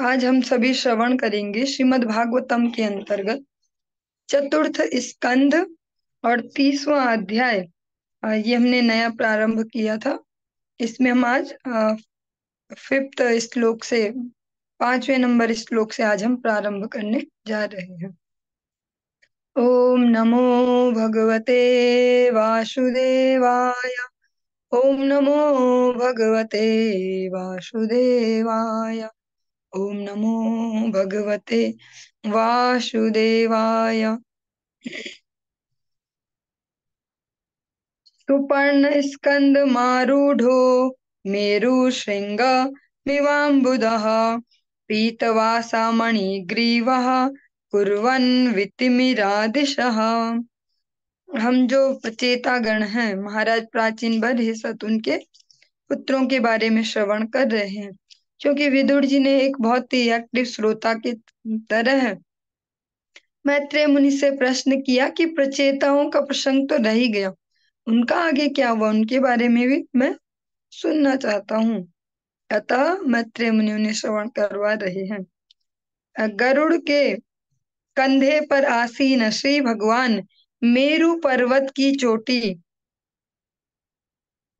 आज हम सभी श्रवण करेंगे श्रीमद् भागवतम के अंतर्गत चतुर्थ स्कंध और 30वां अध्याय। ये हमने नया प्रारंभ किया था। इसमें हम आज 5th श्लोक से 5वें नंबर श्लोक से आज हम प्रारंभ करने जा रहे हैं। ओम नमो भगवते वासुदेवाय। ओम नमो भगवते वासुदेवाय। ओम नमो भगवते वासुदेवाय। सुपर्ण स्कंद मारूढ़ो मेरु श्रृंग मिवाम्बुधः पीतवासा मणिग्रीवः कुर्वन् वितिमिरादिशः। हम जो चेतागण हैं महाराज प्राचीन बरहिसत उनके पुत्रों के बारे में श्रवण कर रहे हैं, क्योंकि विदुर जी ने एक बहुत ही एक्टिव श्रोता की तरह मैत्रेय मुनि से प्रश्न किया कि प्रचेताओं का प्रसंग तो रह ही गया, उनका आगे क्या हुआ, उनके बारे में भी मैं सुनना चाहता हूँ। अतः मैत्रेय मुनि उन्हें श्रवण करवा रहे हैं। गरुड़ के कंधे पर आसीन श्री भगवान मेरु पर्वत की चोटी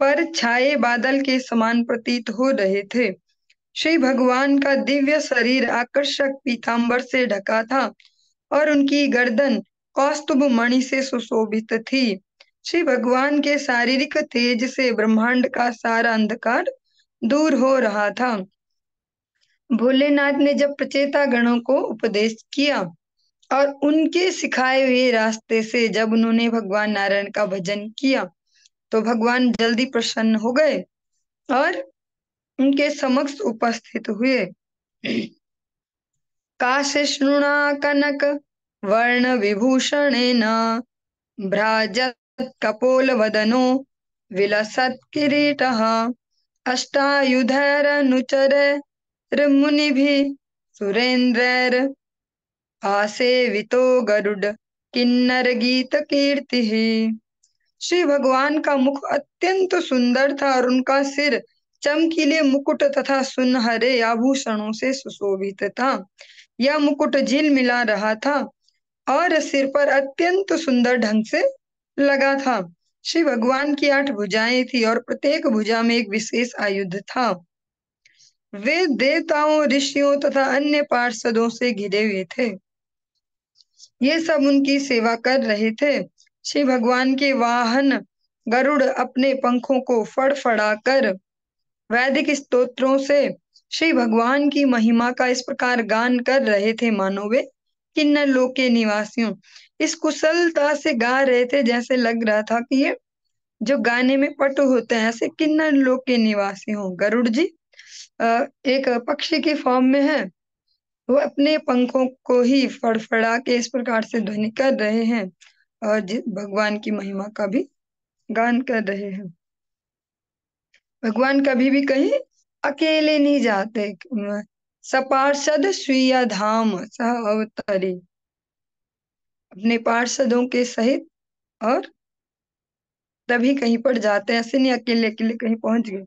पर छाए बादल के समान प्रतीत हो रहे थे। श्री भगवान का दिव्य शरीर आकर्षक पीतांबर से ढका था और उनकी गर्दन कौस्तुभ मणि से सुशोभित थी। श्री भगवान के शारीरिक तेज से ब्रह्मांड का सारा अंधकार दूर हो रहा था। भोलेनाथ ने जब प्रचेता गणों को उपदेश किया और उनके सिखाए हुए रास्ते से जब उन्होंने भगवान नारायण का भजन किया तो भगवान जल्दी प्रसन्न हो गए और उनके समक्ष उपस्थित हुए। काशिष्णुना कनक वर्ण विभूषणेन भ्राजत् कपोलवदनो विलसत् किरीटः अष्टायुधैरनुचरैर्मुनिभिः सुरेन्द्रैर् आसेवितो गरुड किन्नर गीत कीर्तिः। श्री भगवान का मुख अत्यंत सुंदर था और उनका सिर चमकीले मुकुट तथा सुनहरे आभूषणों से सुशोभित था। यह मुकुट झिलमिला रहा था और सिर पर अत्यंत सुंदर ढंग से लगा था। श्री भगवान की 8 भुजाएं थी और प्रत्येक भुजा में एक विशेष आयुध था। वे देवताओं, ऋषियों तथा अन्य पार्षदों से घिरे हुए थे। ये सब उनकी सेवा कर रहे थे। श्री भगवान के वाहन गरुड़ अपने पंखों को फड़फड़ाकर वैदिक स्तोत्रों से श्री भगवान की महिमा का इस प्रकार गान कर रहे थे मानो वे किन्नर लोक के निवासियों इस कुशलता से गा रहे थे जैसे लग रहा था कि ये जो गाने में पटु होते हैं ऐसे किन्नर लोक के निवासी हों। गरुड़ जी एक पक्षी की फॉर्म में है। वो अपने पंखों को ही फड़फड़ा के इस प्रकार से ध्वनि कर रहे हैं और भगवान की महिमा का भी गान कर रहे हैं। भगवान कभी भी कहीं अकेले नहीं जाते। सपार्षद स्वीय धाम सह अवतरी, अपने पार्षदों के सहित और तभी कहीं पर जाते हैं, ऐसे नहीं अकेले अकेले कहीं पहुंच गए।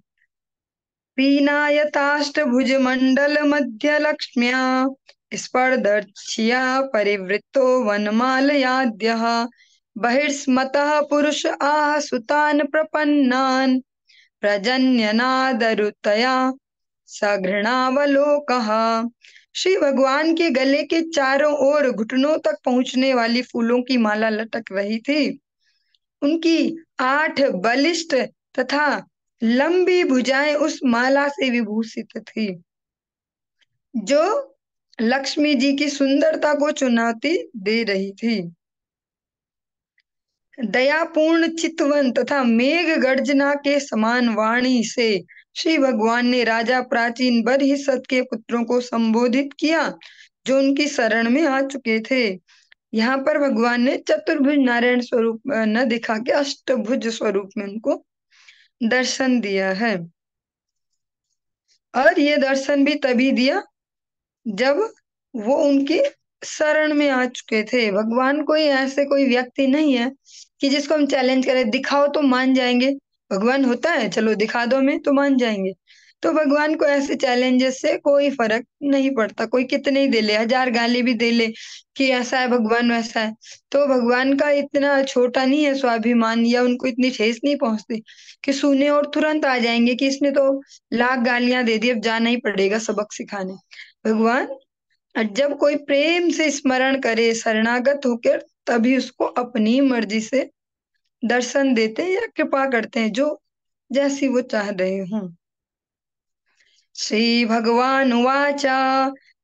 पीनायताष्टभुज मंडल मध्य लक्ष्म्या स्पर्धर्ष्या परिवृत्तो वनमालयाद्यः बहिर्स्मतः पुरुष आह सुतान् प्रपन्नान् प्रजन्यनादरुतया सघृणावलोकः। श्री भगवान के गले के चारों ओर घुटनों तक पहुंचने वाली फूलों की माला लटक रही थी। उनकी 8 बलिष्ठ तथा लंबी भुजाएं उस माला से विभूषित थी, जो लक्ष्मी जी की सुंदरता को चुनौती दे रही थी। दयापूर्ण चितवन तथा मेघ गर्जना के समान वाणी से श्री भगवान ने राजा प्राचीन बरहिसत के पुत्रों को संबोधित किया जो उनकी शरण में आ चुके थे। यहाँ पर भगवान ने चतुर्भुज नारायण स्वरूप न दिखा के अष्टभुज स्वरूप में उनको दर्शन दिया है। और ये दर्शन भी तभी दिया जब वो उनकी शरण में आ चुके थे। भगवान कोई ऐसे कोई व्यक्ति नहीं है कि जिसको हम चैलेंज करें, दिखाओ तो मान जाएंगे। भगवान होता है चलो दिखा दो हमें तो मान जाएंगे, तो भगवान को ऐसे चैलेंजेस से कोई फर्क नहीं पड़ता, कोई कितने ही दे ले, 1000 गाली भी दे ले कि ऐसा है भगवान वैसा है, तो भगवान का इतना छोटा नहीं है स्वाभिमान, या उनको इतनी ठेस नहीं पहुंचती कि सुने और तुरंत आ जाएंगे कि इसने तो लाख गालियां दे दी, अब जाना ही पड़ेगा सबक सिखाने। भगवान जब कोई प्रेम से स्मरण करे शरणागत होकर, तभी उसको अपनी मर्जी से दर्शन देते हैं या कृपा करते हैं, जो जैसी वो चाह रहे हों। श्री भगवान उवाच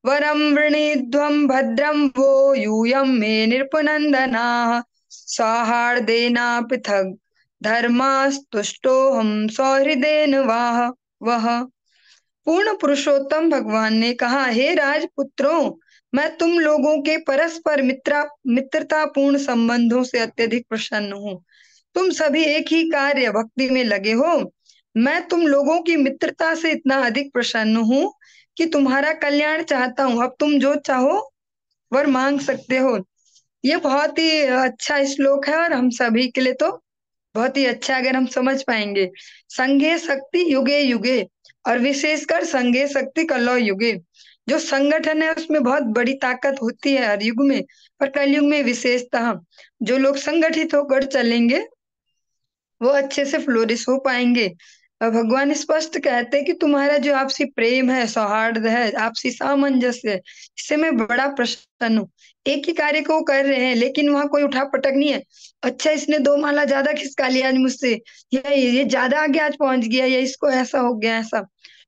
वरं वृणीध्वं भद्रं वो यूयं मे नृपनन्दनाः सौहार्देन पृथग् धर्मास्तुष्टोऽहं सौहृदेन वाह वह। पूर्ण पुरुषोत्तम भगवान ने कहा, हे राजपुत्रों, मैं तुम लोगों के परस्पर मित्रतापूर्ण संबंधों से अत्यधिक प्रसन्न हूँ। तुम सभी एक ही कार्य भक्ति में लगे हो। मैं तुम लोगों की मित्रता से इतना अधिक प्रसन्न हूँ कि तुम्हारा कल्याण चाहता हूँ। अब तुम जो चाहो वर मांग सकते हो। ये बहुत ही अच्छा श्लोक है और हम सभी के लिए तो बहुत ही अच्छा, अगर हम समझ पाएंगे। संघे शक्ति युगे युगे, और विशेषकर संघे शक्ति कलौ युगे। जो संगठन है उसमें बहुत बड़ी ताकत होती है हर युग में, पर कलयुग में विशेषतः जो लोग संगठित होकर चलेंगे वो अच्छे से फ्लोरिश हो पाएंगे। और भगवान स्पष्ट कहते हैं कि तुम्हारा जो आपसी प्रेम है, सौहार्द है, आपसी सामंजस्य है, इससे मैं बड़ा प्रसन्न हूँ। एक ही कार्य को कर रहे हैं लेकिन वहां कोई उठा पटक नहीं है। अच्छा, इसने 2 माला ज्यादा खिसका लिया आज मुझसे, या ये ज्यादा आगे आज पहुंच गया, या इसको ऐसा हो गया, ऐसा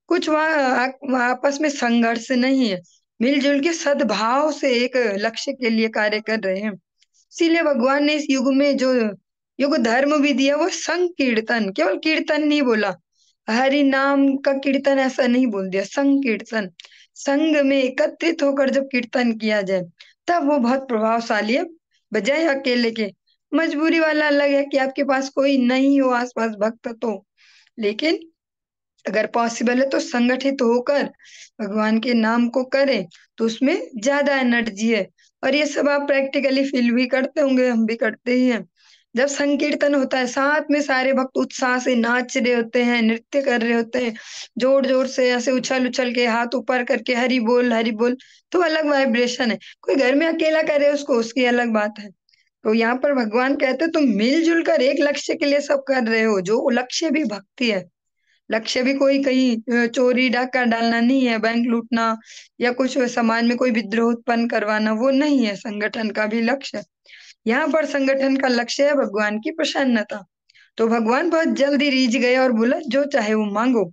कुछ वहां आपस में संघर्ष नहीं है। मिलजुल के सद्भाव से एक लक्ष्य के लिए कार्य कर रहे हैं। इसीलिए भगवान ने इस युग में जो युग धर्म भी दिया वो संकीर्तन, केवल कीर्तन नहीं बोला, हरि नाम का कीर्तन ऐसा नहीं बोल दिया, संकीर्तन। संग में एकत्रित होकर जब कीर्तन किया जाए तब वो बहुत प्रभावशाली है, बजाय अकेले के। मजबूरी वाला अलग है कि आपके पास कोई नहीं हो आसपास भक्त तो, लेकिन अगर पॉसिबल है तो संगठित होकर भगवान के नाम को करें, तो उसमें ज्यादा एनर्जी है। और ये सब आप प्रैक्टिकली फील भी करते होंगे, हम भी करते ही हैं। जब संकीर्तन होता है, साथ में सारे भक्त उत्साह से नाच रहे होते हैं, नृत्य कर रहे होते हैं, जोर जोर से ऐसे उछल उछल के हाथ ऊपर करके हरि बोल, तो अलग वाइब्रेशन है। कोई घर में अकेला करे उसको, उसकी अलग बात है। तो यहाँ पर भगवान कहते हैं तुम मिलजुल कर एक लक्ष्य के लिए सब कर रहे हो, जो लक्ष्य भी भक्ति है। लक्ष्य भी कोई कहीं चोरी डाका डालना नहीं है, बैंक लूटना, या कुछ समाज में कोई विद्रोह उत्पन्न करवाना, वो नहीं है संगठन का भी लक्ष्य। यहाँ पर संगठन का लक्ष्य है भगवान की प्रसन्नता। तो भगवान बहुत जल्दी रीझ गए और बोला, जो चाहे वो मांगो।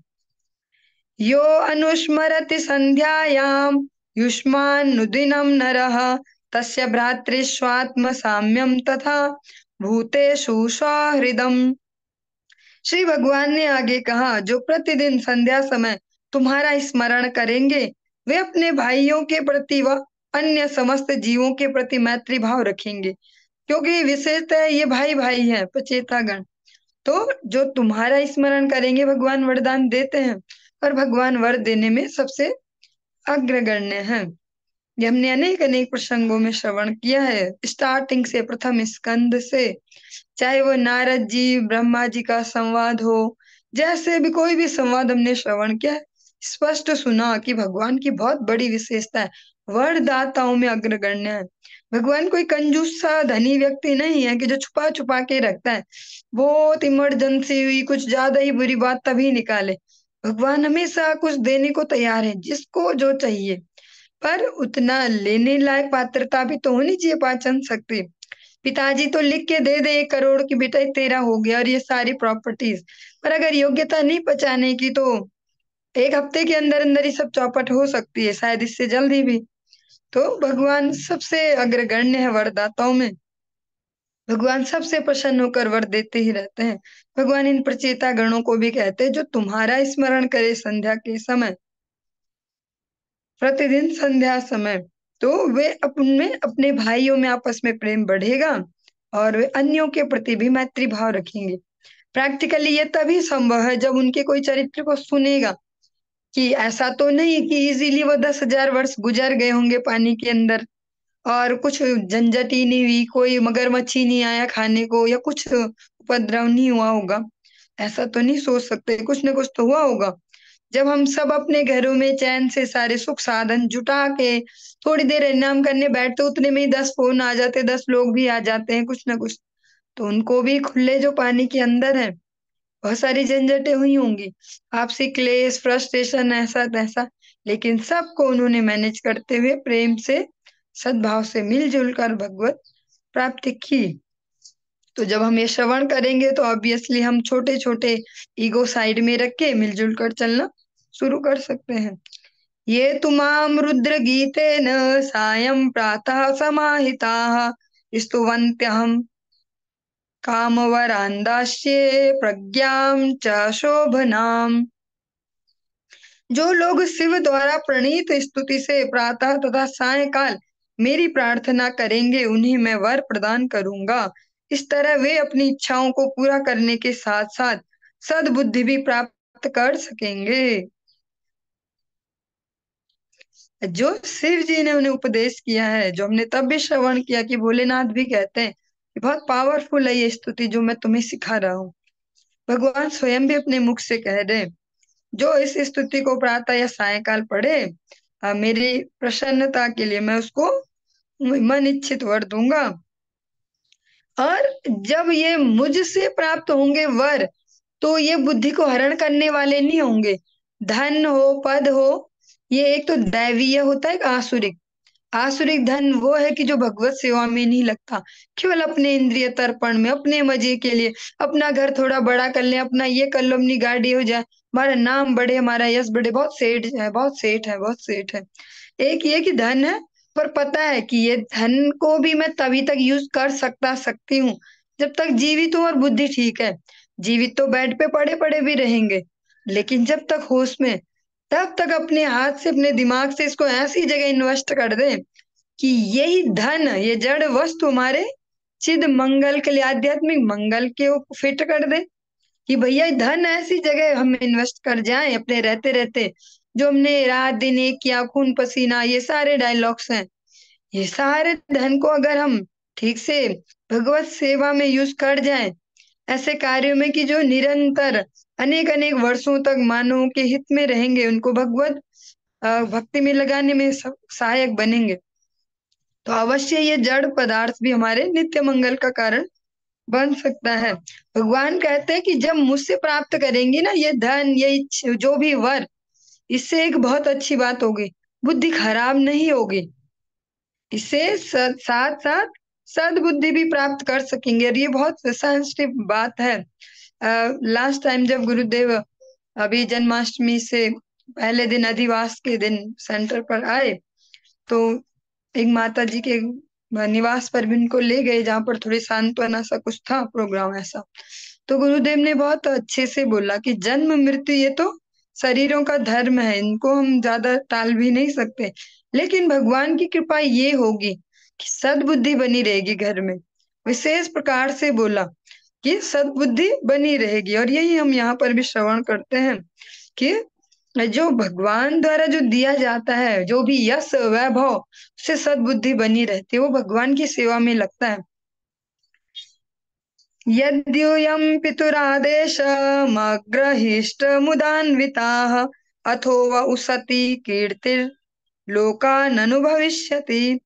यो अनुस्मरति संध्यायाम युष्मान्नुदिनं नरः तस्य भ्रातृस्वात्म साम्यम तथा भूतेषु सौहृदम्। श्री भगवान ने आगे कहा, जो प्रतिदिन संध्या समय तुम्हारा स्मरण करेंगे, वे अपने भाइयों के प्रति व अन्य समस्त जीवों के प्रति मैत्री भाव रखेंगे, क्योंकि विशेषतः ये भाई भाई है, पचेतागण। तो जो तुम्हारा स्मरण करेंगे भगवान वरदान देते हैं, और भगवान वर देने में सबसे अग्रगण्य है। ये हमने अनेक अनेक प्रसंगों में श्रवण किया है, स्टार्टिंग से, प्रथम स्कंद से। चाहे वो नारद जी ब्रह्मा जी का संवाद हो, जैसे भी कोई भी संवाद हमने श्रवण किया, स्पष्ट सुना कि भगवान की बहुत बड़ी विशेषता है, वरदाताओं में अग्रगण्य है। भगवान कोई कंजूस सा धनी व्यक्ति नहीं है कि जो छुपा छुपा के रखता है, बहुत इमरजेंसी हुई, कुछ ज्यादा ही बुरी बात तभी निकाले। भगवान हमेशा कुछ देने को तैयार है, जिसको जो चाहिए, पर उतना लेने लायक पात्रता भी तो होनी चाहिए, पाचन शक्ति। पिताजी तो लिख के दे दे 1 करोड़ की, बेटा ये तेरा हो गया और ये सारी प्रॉपर्टीज, पर अगर योग्यता नहीं पचाने की, तो 1 हफ्ते के अंदर अंदर ही सब चौपट हो सकती है, शायद इससे जल्दी भी। तो भगवान सबसे अग्रगण्य है वरदाताओं में। भगवान सबसे प्रसन्न होकर वर देते ही रहते हैं। भगवान इन प्रचेता गणों को भी कहते हैं, जो तुम्हारा स्मरण करे संध्या के समय, प्रतिदिन संध्या समय, तो वे अपने अपने भाइयों में आपस में प्रेम बढ़ेगा, और वे अन्यों के प्रति भी मैत्री भाव रखेंगे। प्रैक्टिकली ये तभी संभव है जब उनके कोई चरित्र को सुनेगा, कि ऐसा तो नहीं कि इजीली वो 10,000 वर्ष गुजर गए होंगे पानी के अंदर और कुछ झंझट ही नहीं हुई, कोई मगरमच्छ ही नहीं आया खाने को, या कुछ उपद्रव नहीं हुआ होगा। ऐसा तो नहीं सोच सकते, कुछ ना कुछ तो हुआ होगा। जब हम सब अपने घरों में चैन से सारे सुख साधन जुटा के थोड़ी देर इनाम करने बैठते, उतने में ही 10 फोन आ जाते, 10 लोग भी आ जाते हैं कुछ ना कुछ। तो उनको भी खुले जो पानी के अंदर है बहुत सारी झंझटें हुई होंगी, आपसी क्लेश, फ्रस्ट्रेशन, ऐसा तैसा, लेकिन सबको उन्होंने मैनेज करते हुए प्रेम से, सद्भाव से मिलजुल कर भगवत प्राप्ति की। तो जब हम ये श्रवण करेंगे तो ऑब्वियसली हम छोटे छोटे ईगो साइड में रख के मिलजुल कर चलना शुरू कर सकते हैं। ये तुमाम रुद्र गीतेन सायं प्रातः समाहिताः स्तुवन्त्यहं कामवरान्दास्ये प्रज्ञां च शोभनाम्। जो लोग शिव द्वारा प्रणीत स्तुति से प्रातः तथा सायंकाल मेरी प्रार्थना करेंगे उन्हें मैं वर प्रदान करूंगा। इस तरह वे अपनी इच्छाओं को पूरा करने के साथ साथ सद्बुद्धि भी प्राप्त कर सकेंगे। जो शिव जी ने उन्हें उपदेश किया है, जो हमने तब भी श्रवण किया कि भोलेनाथ भी कहते हैं कि बहुत पावरफुल है ये स्तुति जो मैं तुम्हें सिखा रहा हूँ। भगवान स्वयं भी अपने मुख से कह रहे हैं, जो इस स्तुति को प्रातः या सायंकाल पढ़े, मेरी प्रसन्नता के लिए मैं उसको मन इच्छित वर दूंगा। और जब ये मुझसे प्राप्त होंगे वर, तो ये बुद्धि को हरण करने वाले नहीं होंगे। धन हो, पद हो, ये एक तो दैवीय होता है, एक आसुरिक। आसुरिक धन वो है कि जो भगवत सेवा में नहीं लगता, केवल अपने इंद्रिय तर्पण में, अपने मजे के लिए, अपना घर थोड़ा बड़ा कर ले, अपना ये कर लो, अपनी गाड़ी हो जाए, हमारा नाम बढ़े, हमारा यश बढ़े, बहुत सेठ है, बहुत सेठ है, बहुत सेठ है। एक ये कि धन है, पर पता है कि ये धन को भी मैं तभी तक यूज कर सकती हूँ जब तक जीवित हूँ और बुद्धि ठीक है। जीवित तो बेड पे पड़े पड़े भी रहेंगे, लेकिन जब तक होश में, तब तक अपने हाथ से, अपने दिमाग से इसको ऐसी जगह इन्वेस्ट कर दे कि यही धन, ये जड़ वस्तु हमारे चिद मंगल के लिए, आध्यात्मिक मंगल के फिट कर दे। कि भैया धन ऐसी जगह हम इन्वेस्ट कर जाएं अपने रहते रहते, जो हमने रात दिन एक किया, खून पसीना, ये सारे डायलॉग्स हैं, ये सारे धन को अगर हम ठीक से भगवत सेवा में यूज कर जाएं, ऐसे कार्यों में कि जो निरंतर अनेक अनेक वर्षों तक मानवों के हित में रहेंगे, उनको भगवत भक्ति में लगाने में सहायक बनेंगे, तो अवश्य ये जड़ पदार्थ भी हमारे नित्य मंगल का कारण बन सकता है। भगवान कहते हैं कि जब मुझसे प्राप्त करेंगी ना ये धन, ये जो भी वर, इससे एक बहुत अच्छी बात होगी, बुद्धि खराब नहीं होगी, इससे साथ साथ सद्बुद्धि भी प्राप्त कर सकेंगे। और ये बहुत सेंसिटिव बात है। लास्ट टाइम जब गुरुदेव अभी जन्माष्टमी से पहले दिन, अधिवास के दिन सेंटर पर आए, तो एक माता जी के निवास पर भी उनको ले गए, जहाँ पर थोड़ी सांत्वना सा कुछ था प्रोग्राम ऐसा। तो गुरुदेव ने बहुत अच्छे से बोला कि जन्म मृत्यु ये तो शरीरों का धर्म है, इनको हम ज्यादा टाल भी नहीं सकते, लेकिन भगवान की कृपा ये होगी कि सद्बुद्धि बनी रहेगी घर में। विशेष प्रकार से बोला कि सद्बुद्धि बनी रहेगी, और यही हम यहाँ पर भी श्रवण करते हैं कि जो भगवान द्वारा जो दिया जाता है, जो भी यश वैभव, उससे सद्बुद्धि बनी रहती है, वो भगवान की सेवा में लगता है। यद्यूयं पितुरादेशमग्रहीष्टमुदान्विताः अथो व उसति कीर्तिर्लोकाननुभविष्यति।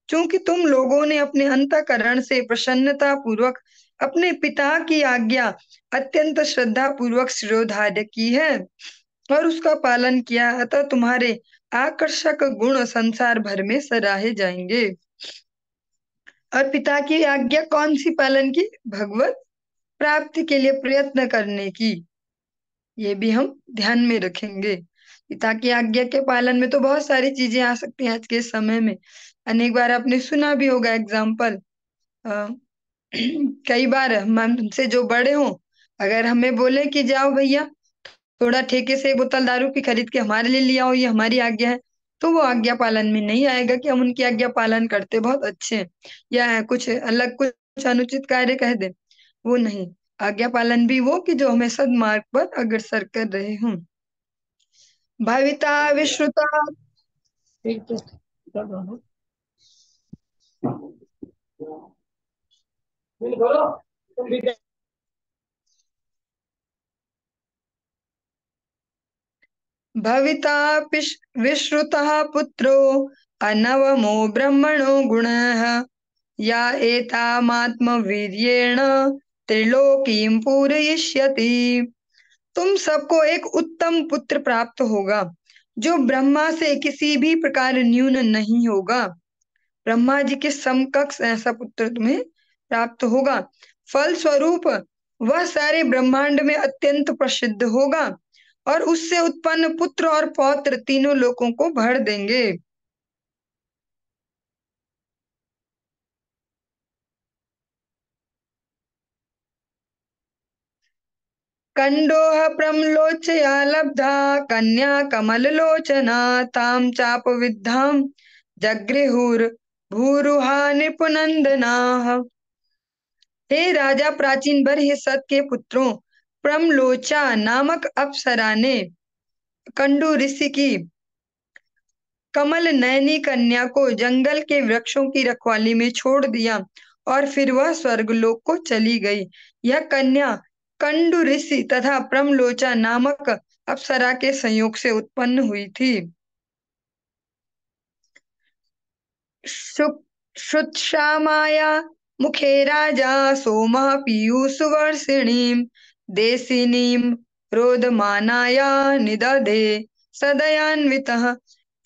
चूंकि तुम लोगों ने अपने अंतःकरण से प्रसन्नता पूर्वक अपने पिता की आज्ञा अत्यंत श्रद्धा पूर्वक शिरोधार्य की है और उसका पालन किया, अतः तुम्हारे आकर्षक गुण संसार भर में सराहे जाएंगे। और पिता की आज्ञा कौन सी पालन की? भगवत प्राप्ति के लिए प्रयत्न करने की, ये भी हम ध्यान में रखेंगे। पिता की आज्ञा के पालन में तो बहुत सारी चीजें आ सकती हैं आज के समय में। अनेक बार आपने सुना भी होगा एग्जाम्पल, कई बार हम हमसे जो बड़े हों, अगर हमें बोले कि जाओ भैया थोड़ा ठेके से एक बोतल दारू की खरीद के हमारे लिए ले आओ, ये हमारी आज्ञा है, तो वो आज्ञा पालन में नहीं आएगा कि हम उनकी आज्ञा पालन करते बहुत अच्छे हैं, या कुछ अलग कुछ अनुचित कार्य कह दे, वो नहीं। आज्ञा पालन भी वो कि जो हमें सदमार्ग पर अग्रसर कर रहे हों। भाविता विश्रुता। ठीक है, कर दो ना। बिल बोलो, तुम भी भविता विश्रुतः पुत्रो अनवमो ब्रह्मणो गुणः या एतामात्मवीर्येण त्रिलोकीं पूरयिष्यति। तुम सबको एक उत्तम पुत्र प्राप्त होगा जो ब्रह्मा से किसी भी प्रकार न्यून नहीं होगा। ब्रह्मा जी के समकक्ष ऐसा पुत्र तुम्हें प्राप्त होगा। फल स्वरूप वह सारे ब्रह्मांड में अत्यंत प्रसिद्ध होगा और उससे उत्पन्न पुत्र और पौत्र तीनों लोकों को भर देंगे। कंडोह प्रम्लोचया लब्धा कन्या कमललोचना तां चाप विद्धां जगृहुर भूरुहा निपुनंदनाः। हे राजा, प्राचीन बरहिसत के पुत्रों, प्रमलोचा नामक अप्सरा ने कंडू ऋषि की कमल नयनी कन्या को जंगल के वृक्षों की रखवाली में छोड़ दिया और फिर वह स्वर्गलोक को चली गई। यह कन्या कंडू ऋषि तथा प्रमलोचा नामक अप्सरा के संयोग से उत्पन्न हुई थी। शुश्रामाया मुखे राजा सोमः पीयूषवर्षिणीं देशिनीं रोदमानाया निदधे सदयान्वितः।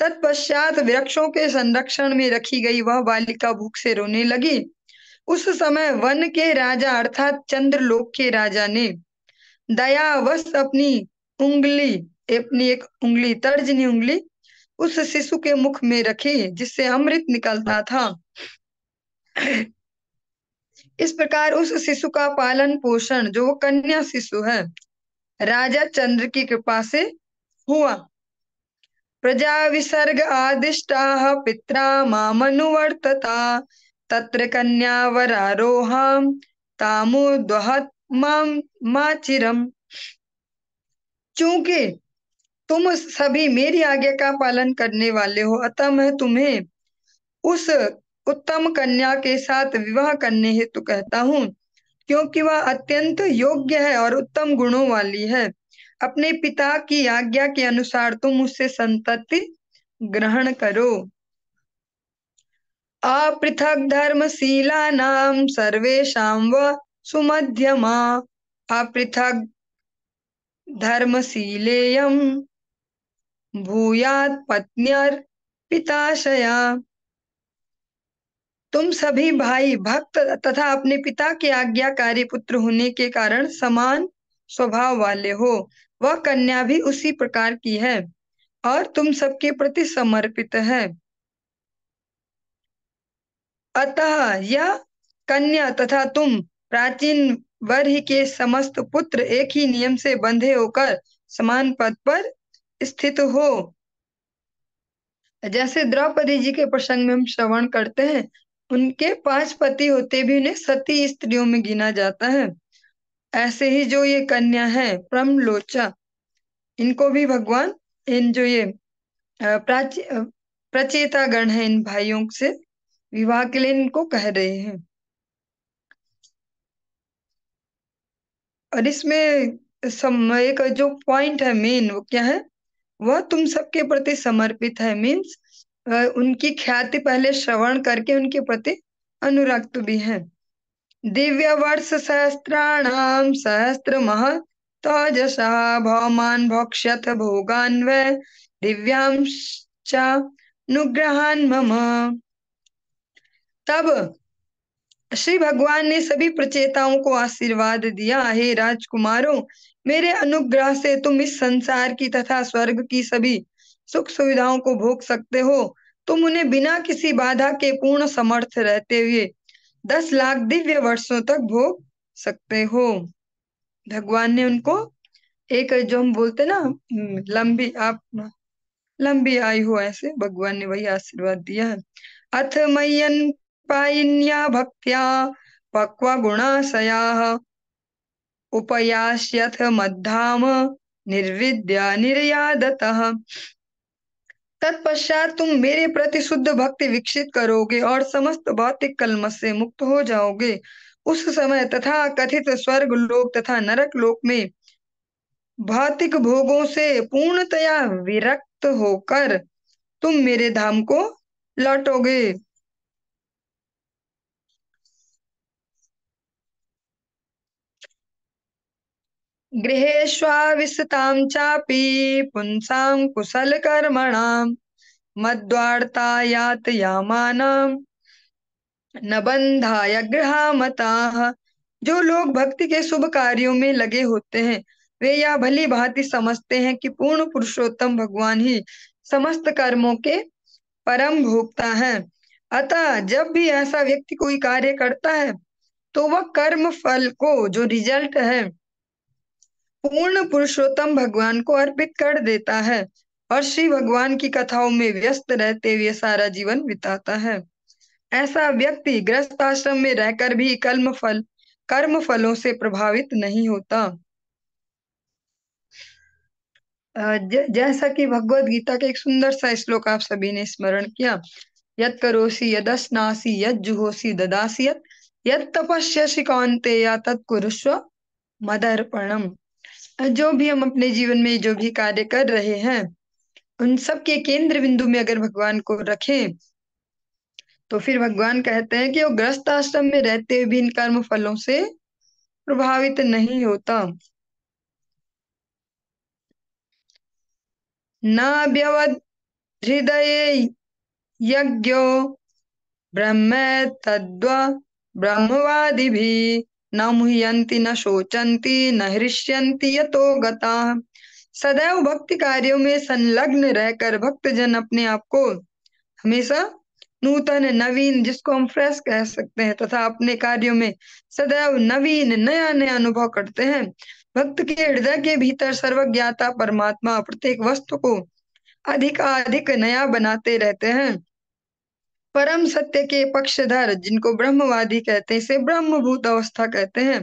तत्पश्चात वृक्षों के संरक्षण में रखी गई वह बालिका भूख से रोने लगी। उस समय वन के राजा अर्थात चंद्रलोक के राजा ने दयावश अपनी एक उंगली तर्जनी उंगली उस शिशु के मुख में रखी जिससे अमृत निकलता था। इस प्रकार उस शिशु का पालन पोषण, जो वो कन्या शिशु है, राजा चंद्र की कृपा से हुआ। प्रजा विसर्ग आदिष्टाः पित्रा मामनुवर्तता तत्र कन्यावरारोहां तामुद्वहत माचिरम। चूंकि तुम सभी मेरी आज्ञा का पालन करने वाले हो, अतः मैं तुम्हें उस उत्तम कन्या के साथ विवाह करने हेतु कहता हूँ, क्योंकि वह अत्यंत योग्य है और उत्तम गुणों वाली है। अपने पिता की आज्ञा के अनुसार तुम उससे संतति ग्रहण करो। अपृथक धर्मशीलानां सर्वेषां व सुमध्यमा अपृथक धर्मशीलेयं भूयात् पत्न्यर पिताशया। तुम सभी भाई भक्त तथा अपने पिता के आज्ञाकारी पुत्र होने के कारण समान स्वभाव वाले हो। वह कन्या भी उसी प्रकार की है और तुम सबके प्रति समर्पित है। अतः यह कन्या तथा तुम प्राचीन वर्ष के समस्त पुत्र एक ही नियम से बंधे होकर समान पद पर स्थित हो। जैसे द्रौपदी जी के प्रसंग में हम श्रवण करते हैं, उनके 5 पति होते भी उन्हें सती स्त्रियों में गिना जाता है। ऐसे ही जो ये कन्या है प्रमलोचा, इनको भी भगवान इन जो ये प्रचेता गण है, इन भाइयों से विवाह के लिए इनको कह रहे हैं। और इसमें एक जो पॉइंट है मेन, वो क्या है? वह तुम सबके प्रति समर्पित है, मीन्स उनकी ख्याति पहले श्रवण करके उनके प्रति अनुरक्त भी है। दिव्य वर्ष सहस्त्राणाम सहस्त्रमः तेजसा भौमान भोक्ष्यथ भोगान वै दिव्यांश्चानुग्रहान् मम। तब श्री भगवान ने सभी प्रचेताओं को आशीर्वाद दिया, हे राजकुमारों, मेरे अनुग्रह से तुम इस संसार की तथा स्वर्ग की सभी सुख सुविधाओं को भोग सकते हो। तुम उन्हें बिना किसी बाधा के पूर्ण समर्थ रहते हुए 10 लाख दिव्य वर्षों तक भोग सकते हो। भगवान ने उनको एक जो हम बोलते ना लंबी आयु हो, ऐसे भगवान ने वही आशीर्वाद दिया है। अथ मय्यन पायिन्या भक्त्या पक्वा गुणाशयाः उपयास्यथ मद्धाम निर्विद्या निर्यादतः। तत्पश्चात तुम मेरे प्रति शुद्ध भक्ति विकसित करोगे और समस्त भौतिक कलमश से मुक्त हो जाओगे। उस समय तथा कथित स्वर्ग लोक तथा नरक लोक में भौतिक भोगों से पूर्णतया विरक्त होकर तुम मेरे धाम को लौटोगे। गृहेष्वाविशतां चापि पुंसां कुशलकर्मणां मद्वार्ता यातयामानां न बंधाय गृहामताः। जो लोग भक्ति के शुभ कार्यों में लगे होते हैं वे यह भली भांति समझते हैं कि पूर्ण पुरुषोत्तम भगवान ही समस्त कर्मों के परम भोक्ता है। अतः जब भी ऐसा व्यक्ति कोई कार्य करता है तो वह कर्म फल को, जो रिजल्ट है, पूर्ण पुरुषोत्तम भगवान को अर्पित कर देता है और श्री भगवान की कथाओं में व्यस्त रहते हुए सारा जीवन बिताता है। ऐसा व्यक्ति गृहस्थ आश्रम में रहकर भी कर्म फलों से प्रभावित नहीं होता। जैसा कि भगवत गीता का एक सुंदर सा श्लोक आप सभी ने स्मरण किया, यत् करोसि यदश्नासि यज्जुहोसि ददासि यत् तपस्यसि कौन्तेय तत् कुरुष्व मदर्पणम। जो भी हम अपने जीवन में जो भी कार्य कर रहे हैं उन सब के केंद्र बिंदु में अगर भगवान को रखें तो फिर भगवान कहते हैं कि वो गृहस्थ आश्रम में रहते हुए भी इन कर्म फलों से प्रभावित नहीं होता। न व्यवद हृदये यज्ञो ब्रह्म तद्व ब्रह्मवादिभिः न मुह्यन्ति न शोचन्ति न हृष्यन्ति यतो गताः। सदैव भक्ति कार्यों में संलग्न रहकर भक्तजन अपने आप को हमेशा नूतन नवीन, जिसको हम फ्रेश कह सकते हैं, तथा अपने कार्यों में सदैव नवीन नया नया अनुभव करते हैं। भक्त के हृदय के भीतर सर्वज्ञाता परमात्मा प्रत्येक वस्तु को अधिक नया बनाते रहते हैं। परम सत्य के पक्षधर, जिनको ब्रह्मवादी कहते हैं, इसे ब्रह्मभूत अवस्था कहते हैं।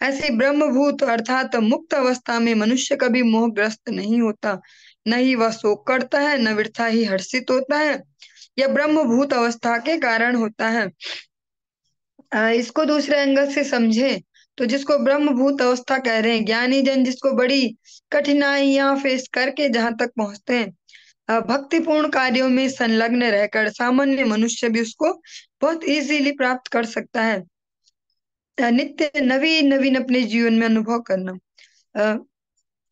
ऐसी ब्रह्मभूत अर्थात मुक्त अवस्था में मनुष्य कभी मोहग्रस्त नहीं होता, न ही वह शोक करता है, न वृथा ही हर्षित होता है। यह ब्रह्मभूत अवस्था के कारण होता है। इसको दूसरे एंगल से समझे तो जिसको ब्रह्मभूत अवस्था कह रहे हैं, ज्ञानी जन जिसको बड़ी कठिनाइयां फेस करके जहां तक पहुंचते हैं, भक्तिपूर्ण कार्यों में संलग्न रहकर सामान्य मनुष्य भी उसको बहुत इजीली प्राप्त कर सकता है। नित्य नवीन नवीन अपने जीवन में अनुभव करना। अ,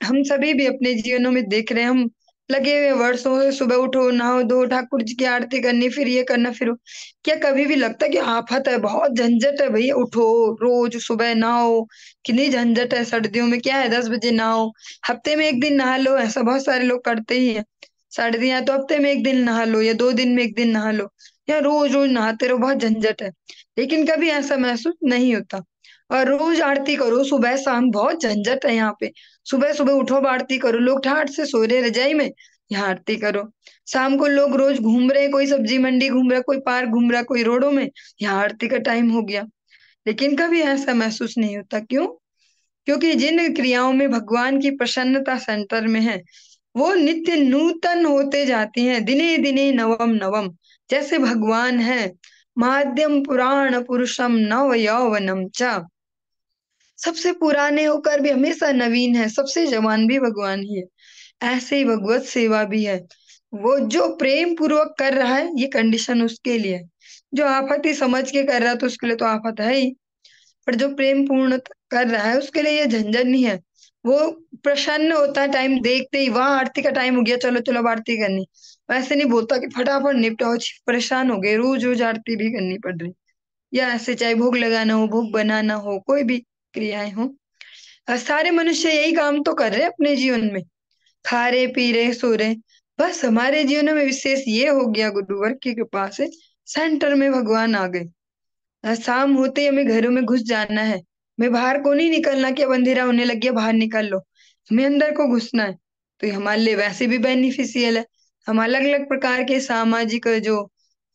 हम सभी भी अपने जीवनों में देख रहे हैं, हम लगे हुए वर्षों से सुबह उठो, नहाओ धो, ठाकुर जी की आरती करनी, फिर ये करना, फिर क्या कभी भी लगता है कि आफत है, बहुत झंझट है भैया, उठो रोज सुबह नहाओ, कितनी झंझट है। सर्दियों में क्या है, 10 बजे नहाओ, हफ्ते में एक दिन नहा लो, ऐसा बहुत सारे लोग करते ही है। सर्दियां तो हफ्ते में एक दिन नहा लो या 2 दिन में एक दिन नहा लो, या रोज रोज नहाते रहो, बहुत झंझट है। लेकिन कभी ऐसा महसूस नहीं होता। और रोज आरती करो सुबह शाम, बहुत झंझट है यहाँ पे। सुबह सुबह उठो, आरती करो, लोग ठाठ से सो रहे रजाई में, यहाँ आरती करो। शाम को लोग रोज घूम रहे, कोई सब्जी मंडी घूम रहा, कोई पार्क घूम रहा, कोई रोडों में, यहाँ आरती का टाइम हो गया। लेकिन कभी ऐसा महसूस नहीं होता। क्यों? क्योंकि जिन क्रियाओं में भगवान की प्रसन्नता सेंटर में है वो नित्य नूतन होते जाती हैं, दिने दिने नवम नवम। जैसे भगवान है माध्यम पुराण पुरुषम नव यौवनम च, सबसे पुराने होकर भी हमेशा नवीन है, सबसे जवान भी भगवान ही है। ऐसे ही भगवत सेवा भी है। वो जो प्रेम पूर्वक कर रहा है ये कंडीशन उसके लिए है। जो आफत ही समझ के कर रहा है तो उसके लिए तो आफत है ही, पर जो प्रेम पूर्ण कर रहा है उसके लिए ये झंझट नहीं है। वो प्रसन्न होता है टाइम देखते ही, वहां आरती का टाइम हो गया, चलो चलो अब आरती करनी। वैसे नहीं बोलता कि फटाफट निपटाओ, छी, परेशान हो गए, रोज रोज आरती भी करनी पड़ रही, या ऐसे चाहे भोग लगाना हो, भोग बनाना हो, कोई भी क्रियाएं हो। सारे मनुष्य यही काम तो कर रहे हैं अपने जीवन में, खा रहे पी रहे सो रहे। बस हमारे जीवन में विशेष ये हो गया गुरुवर की कृपा से, सेंटर में भगवान आ गए। शाम होते ही हमें घरों में घुस जाना है। मैं बाहर को नहीं निकलना कि अब अंधेरा होने लग गया बाहर निकल लो, हमें अंदर को घुसना है। तो ये हमारे लिए वैसे भी बेनिफिशियल है। हम अलग अलग प्रकार के सामाजिक जो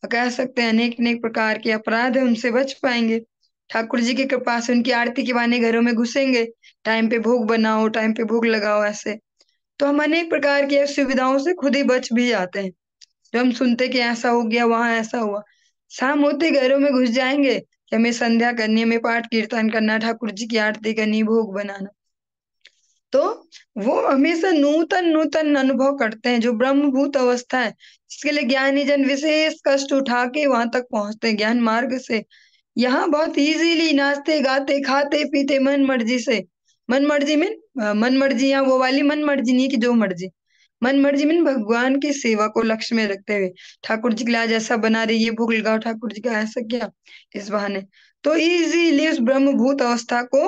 कह सकते हैं अनेक अनेक प्रकार के अपराध है उनसे बच पाएंगे। ठाकुर जी की कृपा से उनकी आरती के बहाने घरों में घुसेंगे, टाइम पे भोग बनाओ, टाइम पे भोग लगाओ, ऐसे तो हम अनेक प्रकार की असुविधाओं से खुद ही बच भी जाते हैं। जो हम सुनते कि ऐसा हो गया, वहां ऐसा हुआ, शाम होते ही घरों में घुस जाएंगे कि हमें संध्या करनी, हमें पाठ कीर्तन करना, ठाकुर जी की आरती करनी, भोग बनाना। तो वो हमेशा नूतन नूतन अनुभव करते हैं, जो ब्रह्मभूत अवस्था है, इसके लिए ज्ञानी जन विशेष कष्ट उठा के वहां तक पहुंचते हैं ज्ञान मार्ग से। यहाँ बहुत इजीली नाचते गाते खाते पीते मन मर्जी से। मन मर्जी में मन मर्जी, यहाँ वो वाली मन मर्जी नहीं कि जो मर्जी। मन मर्जी में भगवान की सेवा को लक्ष्य में रखते हुए, ठाकुर जी के लिए आज ऐसा बना रही, ये भोग लगाओ ठाकुर जी का, ऐसा क्या, इस बहाने तो इजीली उस ब्रह्मभूत अवस्था को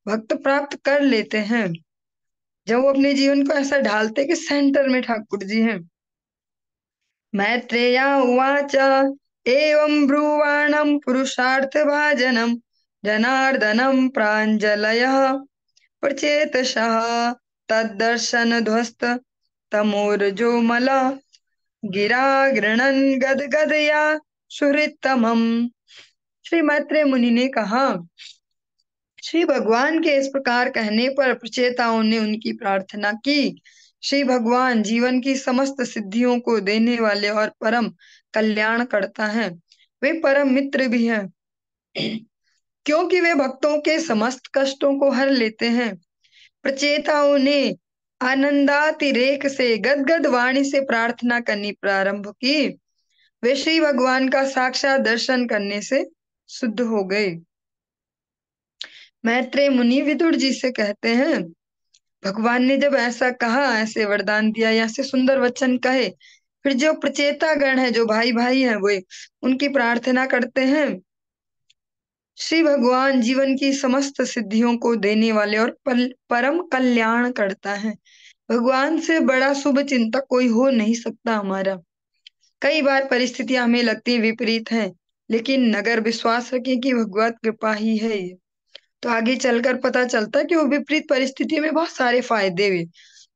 भक्त प्राप्त कर लेते हैं, जब वो अपने जीवन को ऐसा ढालते कि सेंटर में ठाकुर जी हैं। मैत्रेया उवाच एवं ब्रुवाणं पुरुषार्थ भाजनम जनार्दनम प्राञ्जलयः प्रचेतसः तद्दर्शन ध्वस्त तमोरजो मला गिरा गृणन गदगदया सुहृत्तमम्। श्री मैत्रेय मुनि ने कहा, श्री भगवान के इस प्रकार कहने पर प्रचेताओं ने उनकी प्रार्थना की। श्री भगवान जीवन की समस्त सिद्धियों को देने वाले और परम कल्याण करता है। वे परम मित्र भी हैं, क्योंकि वे भक्तों के समस्त कष्टों को हर लेते हैं। प्रचेताओं ने आनंदातिरेक से गदगद वाणी से प्रार्थना करनी प्रारंभ की। वे श्री भगवान का साक्षात दर्शन करने से शुद्ध हो गए। मैत्रेय मुनि विदुर जी से कहते हैं, भगवान ने जब ऐसा कहा, ऐसे वरदान दिया या ऐसे सुंदर वचन कहे, फिर जो प्रचेता गण है, जो भाई भाई हैं, वो उनकी प्रार्थना करते हैं। श्री भगवान जीवन की समस्त सिद्धियों को देने वाले और परम कल्याण करता है। भगवान से बड़ा शुभ चिंतक कोई हो नहीं सकता हमारा। कई बार परिस्थितियां हमें लगती विपरीत हैं, लेकिन अगर विश्वास रखें कि भगवत कृपा ही है ये, तो आगे चलकर पता चलता है कि वो विपरीत परिस्थिति में बहुत सारे फायदे हुए,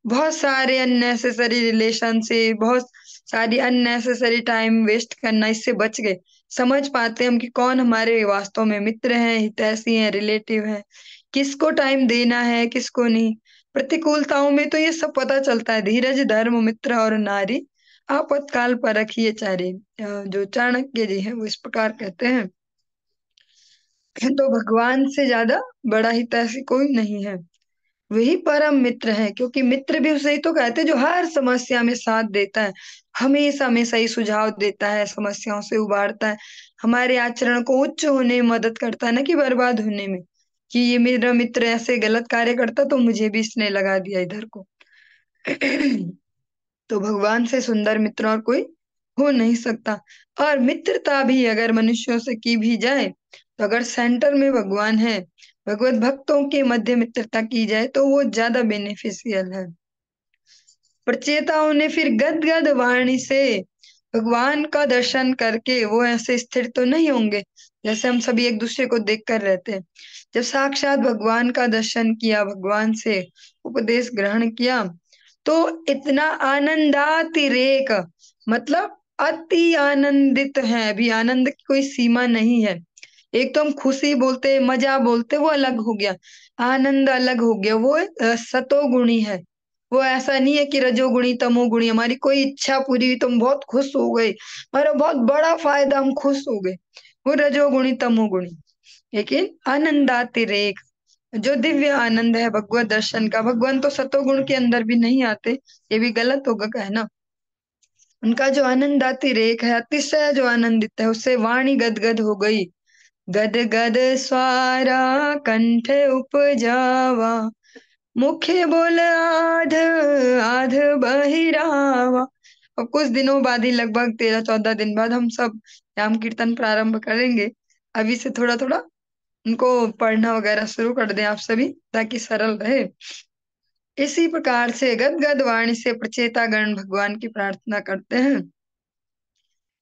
बहुत सारे अननेसेसरी रिलेशन से, बहुत सारी अननेसेसरी टाइम वेस्ट करना, इससे बच गए। समझ पाते हम कि कौन हमारे वास्तव में मित्र हैं, हितैषी हैं, रिलेटिव हैं, किसको टाइम देना है, किसको नहीं। प्रतिकूलताओं में तो ये सब पता चलता है। धीरज धर्म मित्र और नारी आपातकाल पर रखिए चारे, जो चाणक्य जी हैं वो इस प्रकार कहते हैं। तो भगवान से ज्यादा बड़ा हितैषी कोई नहीं है, वही परम मित्र है। क्योंकि मित्र भी उसे ही तो कहते हैं जो हर समस्या में साथ देता है, हमेशा हमेशा ही सुझाव देता है, समस्याओं से उबारता है, हमारे आचरण को उच्च होने में मदद करता है, ना कि बर्बाद होने में, कि ये मेरा मित्र ऐसे गलत कार्य करता तो मुझे भी इसने लगा दिया इधर को। तो भगवान से सुंदर मित्र और कोई हो नहीं सकता। और मित्रता भी अगर मनुष्यों से की भी जाए, तो अगर सेंटर में भगवान है, भगवत भक्तों के मध्य मित्रता की जाए, तो वो ज्यादा बेनिफिशियल है। प्रचेताओं ने फिर गदगद वाणी से भगवान का दर्शन करके, वो ऐसे स्थिर तो नहीं होंगे जैसे हम सभी एक दूसरे को देख कर रहते हैं। जब साक्षात भगवान का दर्शन किया, भगवान से उपदेश ग्रहण किया, तो इतना आनंदातिरेक, मतलब अति आनंदित है। अभी आनंद की कोई सीमा नहीं है। एक तो हम खुशी बोलते, मजा बोलते, वो अलग हो गया, आनंद अलग हो गया, वो सतोगुणी है। वो ऐसा नहीं है कि रजोगुणी तमोगुणी, हमारी कोई इच्छा पूरी हुई तो हम बहुत खुश हो गए, हमारा बहुत बड़ा फायदा, हम खुश हो गए, वो रजोगुणी तमोगुणी। लेकिन आनंदातिरेक, जो दिव्य आनंद है भगवत दर्शन का, भगवान तो सतोगुण के अंदर भी नहीं आते, ये भी गलत होगा कहना। उनका जो आनंदातिरेक है, अतिशय जो आनंदित है, उससे वाणी गदगद हो गई। गद गद स्वारा कंठ उपजावा, मुखे बोल आध आध बहिरावा। अब कुछ दिनों बाद ही, लगभग 13-14 दिन बाद, हम सब नाम कीर्तन प्रारंभ करेंगे। अभी से थोड़ा थोड़ा उनको पढ़ना वगैरह शुरू कर दें आप सभी, ताकि सरल रहे। इसी प्रकार से गदगद वाणी से प्रचेतागण भगवान की प्रार्थना करते हैं।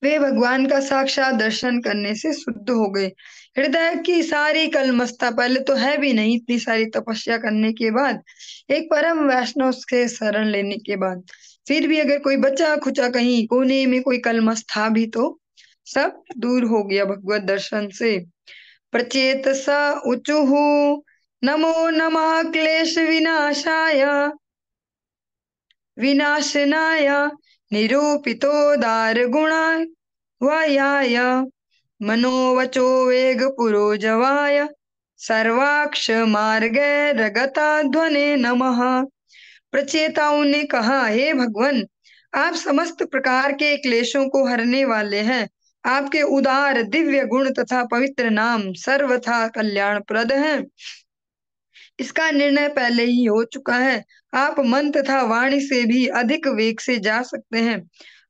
वे भगवान का साक्षात दर्शन करने से शुद्ध हो गए। हृदय की सारी कलमस्ता, पहले तो है भी नहीं, इतनी सारी तपस्या करने के बाद, एक परम वैष्णव से शरण लेने के बाद, फिर भी अगर कोई बचा खुचा कहीं कोने में कोई कलमस था भी, तो सब दूर हो गया भगवत दर्शन से। प्रचेत स ऊचुहु नमो नमः क्लेश विनाशाय विनाशनाय निरूपितो दार गुणा वायाय मनोवचो वेग पुरोजवाय सर्वाक्ष मार्गैर्गता ध्वने नमः। प्रचेताओं ने कहा, हे भगवान, आप समस्त प्रकार के क्लेशों को हरने वाले हैं। आपके उदार दिव्य गुण तथा पवित्र नाम सर्वथा कल्याणप्रद हैं। इसका निर्णय पहले ही हो चुका है। आप मन तथा वाणी से भी अधिक वेग से जा सकते हैं।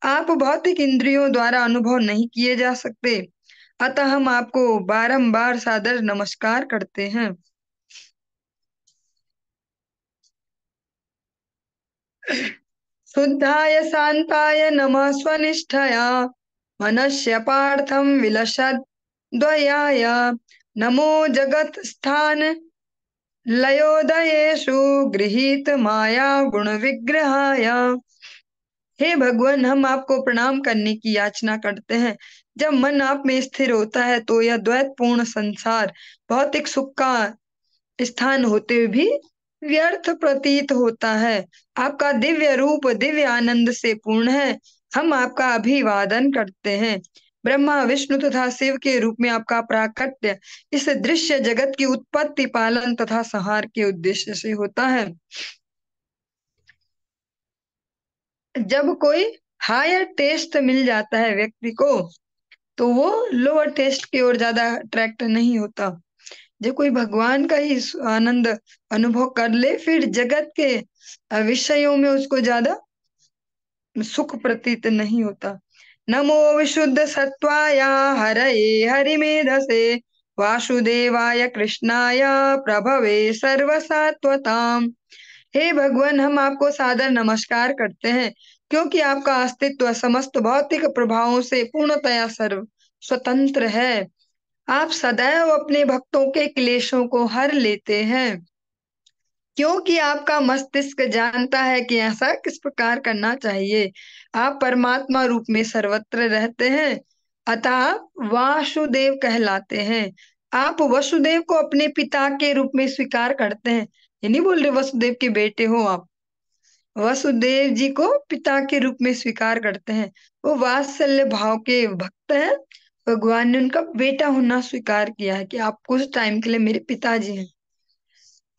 आप भौतिक इंद्रियों द्वारा अनुभव नहीं किए जा सकते। अतः हम आपको बारंबार सादर नमस्कार करते हैं। शुद्धाय शांताय नमः स्वनिष्ठया मनस्य पार्थम विलसद् द्वयाय नमो जगत स्थान लयोदयेषु गृहीत माया गुण विग्रहाय। हे भगवान, हम आपको प्रणाम करने की याचना करते हैं। जब मन आप में स्थिर होता है तो यह द्वैतपूर्ण संसार भौतिक सुख का स्थान होते हुए भी व्यर्थ प्रतीत होता है। आपका दिव्य रूप दिव्य आनंद से पूर्ण है। हम आपका अभिवादन करते हैं। ब्रह्मा विष्णु तथा शिव के रूप में आपका प्राकट्य इस दृश्य जगत की उत्पत्ति पालन तथा संहार के उद्देश्य से होता है। जब कोई हायर टेस्ट मिल जाता है व्यक्ति को तो वो लोअर टेस्ट की ओर ज्यादा अट्रैक्ट नहीं होता। जब कोई भगवान का ही आनंद अनुभव कर ले फिर जगत के विषयों में उसको ज्यादा सुख प्रतीत नहीं होता। नमो विशुद्ध सत्वाय हरये हरिमेधसे वासुदेवाय कृष्णाय प्रभवे सर्वसात्वताम। हे भगवान, हम आपको सादर नमस्कार करते हैं क्योंकि आपका अस्तित्व समस्त भौतिक प्रभावों से पूर्णतया सर्व स्वतंत्र है। आप सदैव अपने भक्तों के क्लेशों को हर लेते हैं क्योंकि आपका मस्तिष्क जानता है कि ऐसा किस प्रकार करना चाहिए। आप परमात्मा रूप में सर्वत्र रहते हैं, अतः आप वासुदेव कहलाते हैं। आप वसुदेव को अपने पिता के रूप में स्वीकार करते हैं। ये नहीं बोल रहे वसुदेव के बेटे हो आप, वसुदेव जी को पिता के रूप में स्वीकार करते हैं। वो वात्सल्य भाव के भक्त हैं। भगवान ने उनका बेटा होना स्वीकार किया है कि आप कुछ टाइम के लिए मेरे पिताजी हैं।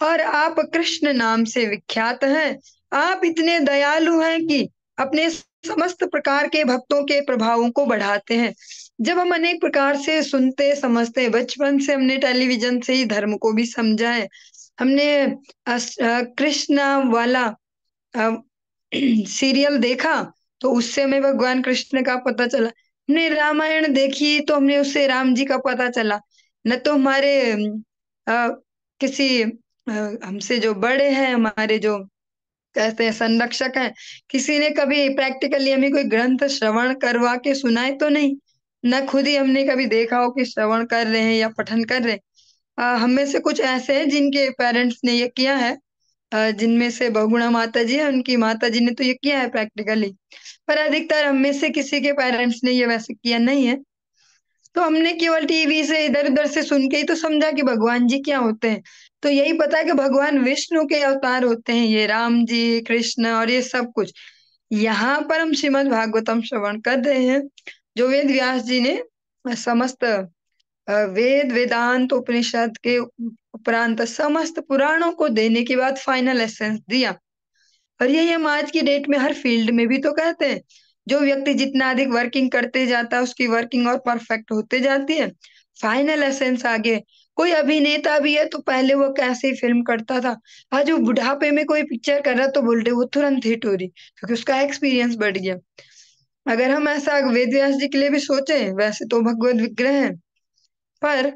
और आप कृष्ण नाम से विख्यात हैं। आप इतने दयालु हैं कि अपने समस्त प्रकार के भक्तों के प्रभावों को बढ़ाते हैं। जब हम अनेक प्रकार से सुनते समझते हैं, बचपन से हमने टेलीविजन से ही धर्म को भी समझा है। हमने कृष्ण वाला अ, सीरियल देखा तो उससे हमें भगवान कृष्ण का पता चला। हमने रामायण देखी तो हमने उससे राम जी का पता चला। न तो हमारे अ, किसी हमसे जो बड़े हैं, हमारे जो कहते हैं संरक्षक हैं, किसी ने कभी प्रैक्टिकली हमें कोई ग्रंथ श्रवण करवा के सुनाए तो नहीं, न खुद ही हमने कभी देखा हो कि श्रवण कर रहे हैं या पठन कर रहे हैं। हम में से कुछ ऐसे हैं जिनके पेरेंट्स ने ये किया है। जिनमें से बहुगुणा माता जी है, उनकी माता जी ने तो ये किया है प्रैक्टिकली, पर अधिकतर हम में से किसी के पेरेंट्स ने ये वैसे किया नहीं है। तो हमने केवल टीवी से इधर उधर से सुन के ही तो समझा कि भगवान जी क्या होते हैं। तो यही पता है कि भगवान विष्णु के अवतार होते हैं, ये राम जी कृष्ण और ये सब कुछ। यहाँ पर हम श्रीमद् भागवतम श्रवण कर रहे हैं जो वेद व्यास जी ने समस्त वेद वेदांत उपनिषद के उपरांत समस्त पुराणों को देने के बाद फाइनल एसेंस दिया। और यही हम आज की डेट में हर फील्ड में भी तो कहते हैं। जो व्यक्ति जितना अधिक वर्किंग करते जाता है उसकी वर्किंग और परफेक्ट होते जाती है। फाइनल एसेंस आगे कोई अभिनेता भी है तो पहले वो कैसे फिल्म करता था, आज वो बुढ़ापे में कोई पिक्चर कर रहा तो बोल रहे वो तुरंत हिट हो रही क्योंकि उसका एक्सपीरियंस बढ़ गया। अगर हम ऐसा वेद व्यास जी के लिए भी सोचे, वैसे तो भगवत विग्रह है, पर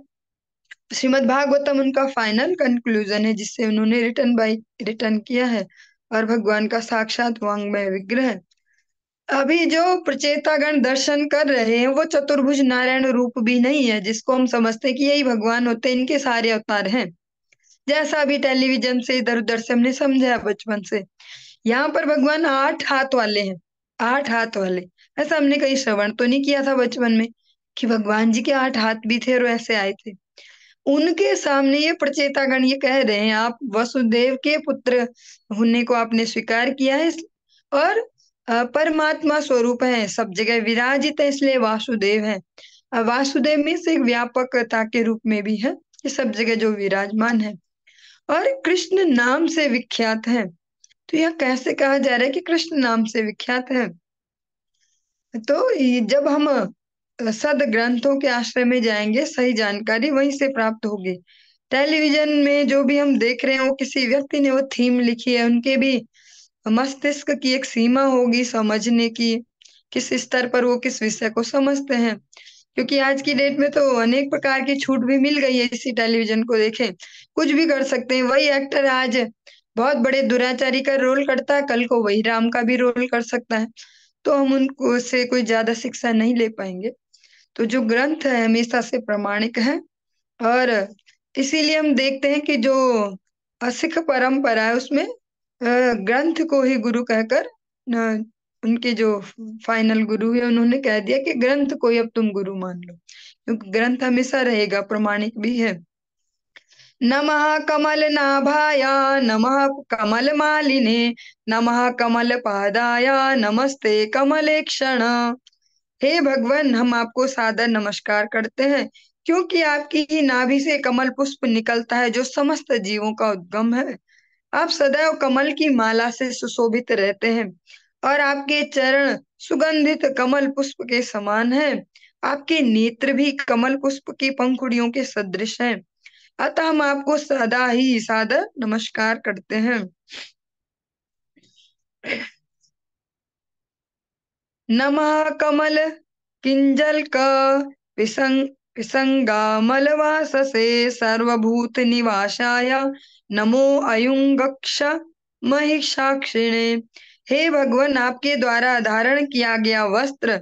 श्रीमद् भागवतम उनका फाइनल कंक्लूजन है जिससे उन्होंने रिटर्न किया है। और भगवान का साक्षात वांग्मय विग्रह है। अभी जो प्रचेतागण दर्शन कर रहे हैं वो चतुर्भुज नारायण रूप भी नहीं है जिसको हम समझते हैं कि यही भगवान होते हैं, इनके सारे अवतार हैं। जैसा अभी टेलीविजन से इधर उधर से हमने समझा बचपन से, यहाँ पर भगवान 8 हाथ वाले हैं। 8 हाथ वाले, ऐसा हमने कहीं श्रवण तो नहीं किया था बचपन में कि भगवान जी के 8 हाथ भी थे और ऐसे आए थे। उनके सामने ये प्रचेतागण ये कह रहे हैं आप वसुदेव के पुत्र होने को आपने स्वीकार किया है और परमात्मा स्वरूप है, सब जगह विराजित है, इसलिए वासुदेव है। वासुदेव में से एक व्यापकता के रूप में भी है। ये सब जगह जो विराजमान है और कृष्ण नाम से विख्यात है। तो यह कैसे कहा जा रहा है कि कृष्ण नाम से विख्यात है? तो जब हम सद ग्रंथों के आश्रय में जाएंगे सही जानकारी वहीं से प्राप्त होगी। टेलीविजन में जो भी हम देख रहे हैं वो किसी व्यक्ति ने वो थीम लिखी है, उनके भी मस्तिष्क की एक सीमा होगी समझने की, किस स्तर पर वो किस विषय को समझते हैं। क्योंकि आज की डेट में तो अनेक प्रकार की छूट भी मिल गई है, इसी टेलीविजन को देखें कुछ भी कर सकते हैं। वही एक्टर आज बहुत बड़े दुराचारी का रोल करता है, कल को वही राम का भी रोल कर सकता है। तो हम उनको से कोई ज्यादा शिक्षा नहीं ले पाएंगे। तो जो ग्रंथ है हमेशा से प्रामाणिक है और इसीलिए हम देखते हैं कि जो सिख परंपरा है उसमें ग्रंथ को ही गुरु कहकर उनके जो फाइनल गुरु है उन्होंने कह दिया कि ग्रंथ को ही अब तुम गुरु मान लो, क्योंकि ग्रंथ हमेशा रहेगा, प्रामाणिक भी है। नमः कमल नाभाय नमः कमल मालिने नमः कमल पादाय नमस्ते कमलेक्षण। हे भगवान, हम आपको सादर नमस्कार करते हैं क्योंकि आपकी ही नाभि से कमल पुष्प निकलता है जो समस्त जीवों का उद्गम है। आप सदैव कमल की माला से सुशोभित रहते हैं और आपके चरण सुगंधित कमल पुष्प के समान हैं। आपके नेत्र भी कमल पुष्प की पंखुड़ियों के सदृश हैं। अतः हम आपको सदा ही सादर नमस्कार करते हैं। नमः कमल किंजल विसंगामलवाससे सर्वभूत निवासाय नमो अयुंगक्ष महिषाक्षिणे। हे भगवान, आपके द्वारा धारण किया गया वस्त्र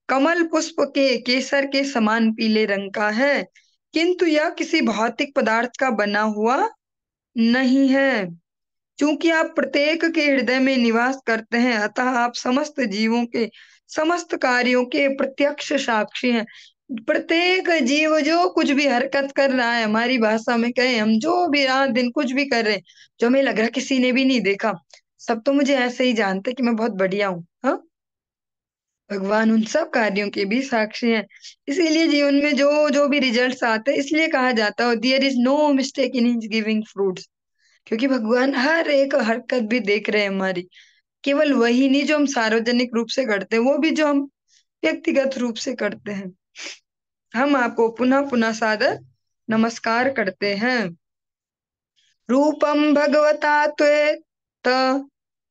कमल पुष्प के केसर के समान पीले रंग का है, किंतु यह किसी भौतिक पदार्थ का बना हुआ नहीं है। क्योंकि आप प्रत्येक के हृदय में निवास करते हैं, अतः आप समस्त जीवों के समस्त कार्यों के प्रत्यक्ष साक्षी हैं। प्रत्येक जीव जो कुछ भी हरकत कर रहा है, हमारी भाषा में कहें हम जो भी रात दिन कुछ भी कर रहे हैं, जो हमें लग रहा है किसी ने भी नहीं देखा, सब तो मुझे ऐसे ही जानते कि मैं बहुत बढ़िया हूँ। हाँ, भगवान उन सब कार्यों के भी साक्षी हैं। इसीलिए जीवन में जो जो भी रिजल्ट्स आते हैं, इसलिए कहा जाता है there is no mistake in his giving fruits. क्योंकि भगवान हर एक हरकत भी देख रहे हैं हमारी, केवल वही नहीं जो हम सार्वजनिक रूप से करते हैं, वो भी जो हम व्यक्तिगत रूप से करते हैं। हम आपको पुनः पुनः सादर नमस्कार करते हैं। रूपम भगवता त्वेत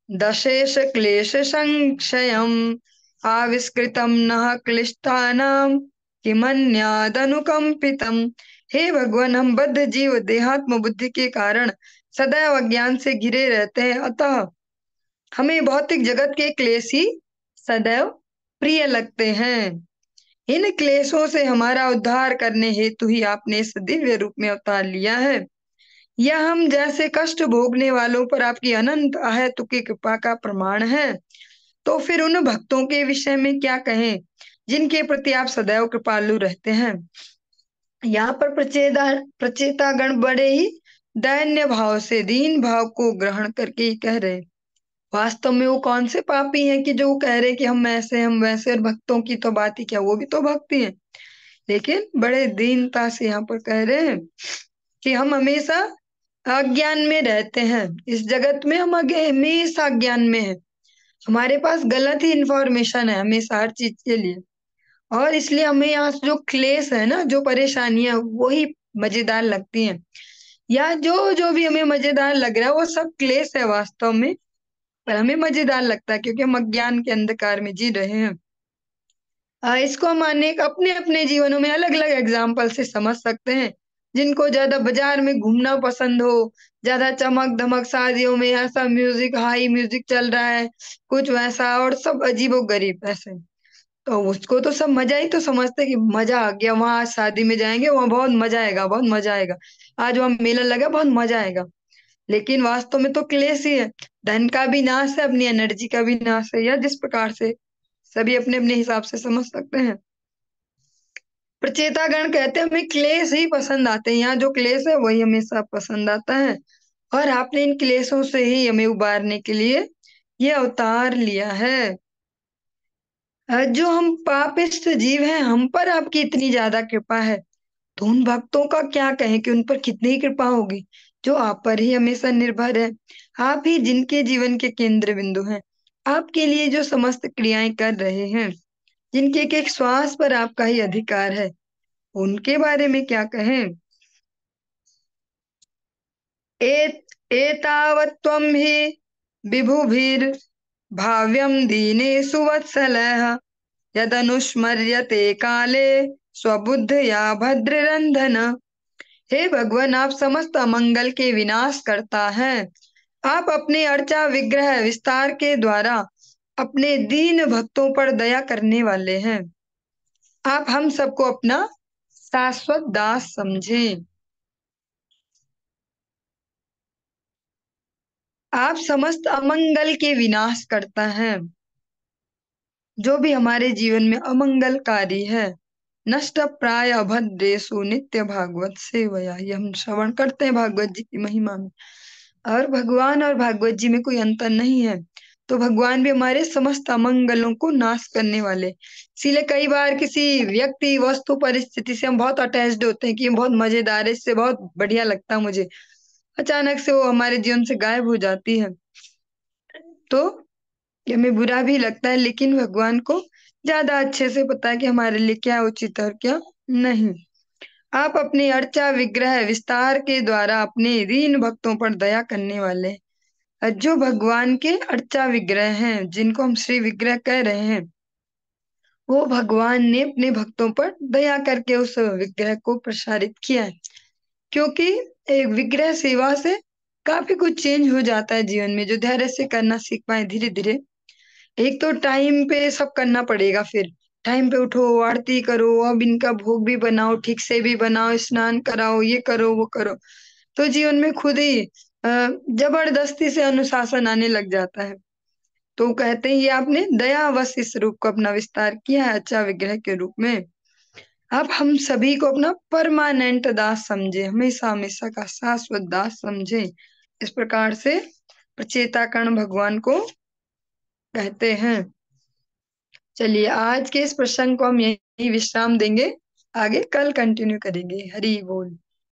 दशेश क्लेश संक्षयम आविष्कृतम नः क्लिष्टानाम किमन्यादनुकंपितम। हे भगवान, हम बद्ध जीव देहात्म बुद्धि के कारण सदैव अज्ञान से घिरे रहते हैं, अतः हमें भौतिक जगत के क्लेश ही सदैव प्रिय लगते हैं। इन क्लेशों से हमारा उद्धार करने हेतु ही आपने इस दिव्य रूप में अवतार लिया है। यह हम जैसे कष्ट भोगने वालों पर आपकी अनंत अहेतुकी कृपा का प्रमाण है। तो फिर उन भक्तों के विषय में क्या कहें जिनके प्रति आप सदैव कृपालु रहते हैं। यहाँ पर प्रचेता गण बड़े ही दैन्य भाव से दीन भाव को ग्रहण करके ही कह रहे, वास्तव में वो कौन से पापी हैं कि जो कह रहे कि हम ऐसे हम वैसे, और भक्तों की तो बात ही क्या, वो भी तो भक्ति है। लेकिन बड़े दीनता से यहाँ पर कह रहे हैं कि हम हमेशा अज्ञान में रहते हैं, इस जगत में हम हमेशा अज्ञान में है, हमारे पास गलत ही इंफॉर्मेशन है हमेशा हर चीज के लिए। और इसलिए हमें यहाँ जो क्लेश है ना, जो परेशानियां, वही मजेदार लगती हैं, या जो जो भी हमें मजेदार लग रहा है वो सब क्लेश है वास्तव में, पर हमें मजेदार लगता है क्योंकि हम अज्ञान के अंधकार में जी रहे हैं। इसको हम अनेक अपने अपने जीवनों में अलग अलग एग्जाम्पल से समझ सकते हैं। जिनको ज्यादा बाजार में घूमना पसंद हो, ज्यादा चमक धमक, शादियों में ऐसा म्यूजिक, हाई म्यूजिक चल रहा है, कुछ वैसा, और सब अजीबो गरीब ऐसे, तो उसको तो सब मजा ही तो समझते कि मजा आ गया, वहां आज शादी में जाएंगे, वहां बहुत मजा आएगा, बहुत मजा आएगा, आज वहां मेला लगा, बहुत मजा आएगा। लेकिन वास्तव में तो क्लेश ही है, धन का भी नाश है, अपनी एनर्जी का भी नाश है, या जिस प्रकार से सभी अपने अपने हिसाब से समझ सकते हैं। प्रचेतागण कहते हैं हमें क्लेश ही पसंद आते हैं, यहाँ जो क्लेश है वही हमेशा पसंद आता है, और आपने इन क्लेशों से ही हमें उबारने के लिए ये अवतार लिया है। जो हम पापिष्ट जीव हैं, हम पर आपकी इतनी ज्यादा कृपा है, तो उन भक्तों का क्या कहें कि उन पर कितनी कृपा होगी, जो आप पर ही हमेशा निर्भर है। आप ही जिनके जीवन के केंद्र बिंदु हैं, आपके लिए जो समस्त क्रियाएं कर रहे हैं, जिनके एक एक श्वास पर आपका ही अधिकार है, उनके बारे में क्या कहें। एतावत्त्वं हि विभुभिर्भाव्यं दीनेषु वत्सलः यदनुस्मर्यते काले स्वबुद्धया भद्ररंधन। हे भगवान, आप समस्त अमंगल के विनाश करता है। आप अपने अर्चा विग्रह विस्तार के द्वारा अपने दीन भक्तों पर दया करने वाले हैं। आप हम सबको अपना शाश्वत दास समझें। आप समस्त अमंगल के विनाश करता है। जो भी हमारे जीवन में अमंगलकारी है, नष्ट प्राय अभद्रेषु नित्य भागवत सेवया, ये हम श्रवण करते हैं भागवत जी की महिमा में। और भगवान और भागवत जी में कोई अंतर नहीं है। तो भगवान भी हमारे समस्त अमंगलों को नाश करने वाले। इसीलिए कई बार किसी व्यक्ति, वस्तु, परिस्थिति से हम बहुत अटैच्ड होते हैं कि ये बहुत मजेदार है, इससे बहुत बढ़िया लगता है मुझे, अचानक से वो हमारे जीवन से गायब हो जाती है, तो ये हमें बुरा भी लगता है। लेकिन भगवान को ज्यादा अच्छे से पता है कि हमारे लिए क्या उचित है और क्या नहीं। आप अपने अर्चा विग्रह विस्तार के द्वारा अपने दीन भक्तों पर दया करने वाले हैं। जो भगवान के अर्चा विग्रह हैं, जिनको हम श्री विग्रह कह रहे हैं, वो भगवान ने अपने भक्तों पर दया करके उस विग्रह को प्रसारित किया है। क्योंकि एक विग्रह सेवा से काफी कुछ चेंज हो जाता है जीवन में, जो धैर्य से करना सीख पाए धीरे धीरे। एक तो टाइम पे सब करना पड़ेगा, फिर टाइम पे उठो, आरती करो, अब इनका भोग भी बनाओ, ठीक से भी बनाओ, स्नान कराओ, ये करो वो करो। तो जीवन में खुद ही जबरदस्ती से अनुशासन आने लग जाता है। तो कहते हैं ये आपने दयावश इस रूप को अपना विस्तार किया है अच्छा विग्रह के रूप में। आप हम सभी को अपना परमानेंट दास समझे, हमेशा हमेशा का शाश्वत दास समझे। इस प्रकार से प्रचेताकरण भगवान को कहते हैं। चलिए आज के इस प्रसंग को हम यही विश्राम देंगे, आगे कल कंटिन्यू करेंगे। हरि बोल।